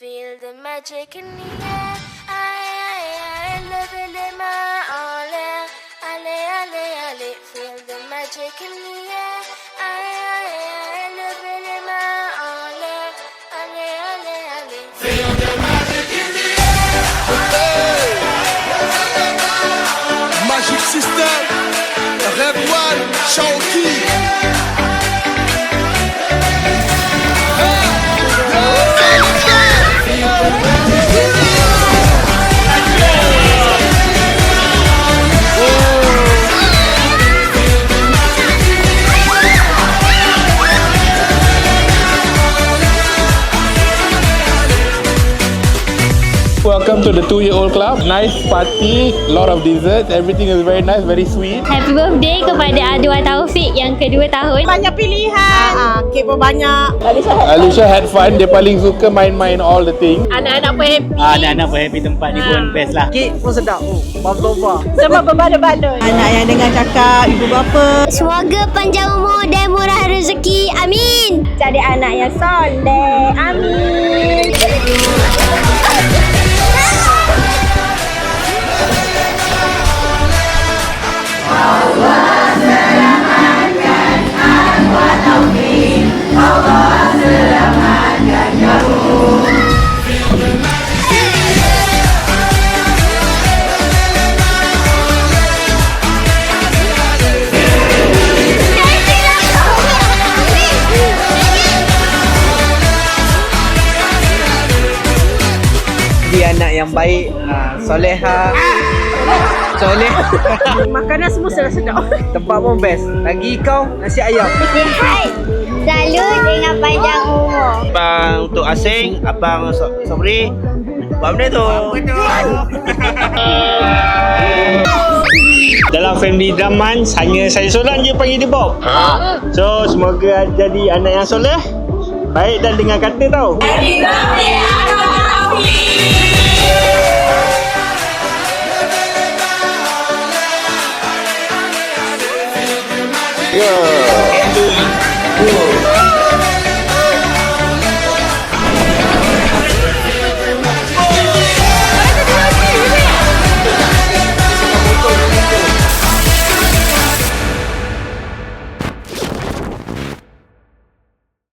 Feel the magic in the air. I love it in my all air. Ale, ale, ale. Feel the magic in the air. I love it in my all air. Ale, ale, ale. Feel the magic in the air. Magic System, Red One, Shawty. Welcome to the 2-year-old club. Nice party, lot of desserts. Everything is very nice, very sweet. Happy birthday kepada Adwa Taufik yang kedua tahun. Banyak pilihan. Kek pun banyak. Alicia had fun. Dia paling suka main-main all the things. Anak-anak pun happy. Anak-anak pun happy, tempat ni pun best lah. Kek pun sedap. Baba-baba. Semua berbaloi-baloi. Anak yang dengar cakap ibu bapa. Semoga panjang umur dan murah rezeki. Amin. Jadi anak yang soleh. Amin. Dia anak yang baik, soleha. Soleh. Makanan semua sedap-sedap. Tempat pun best. Lagi kau nasi ayam. Sihat. Selalu dengan panjang umur. Abang untuk asing, Abang Sobri. Buat benda tu. Dalam family Draman, hanya saya seorang je panggil dia Bob. So, semoga jadi anak yang soleh, baik dan dengar kata tau. Happy birthday, Adwa Taufik. Yeah.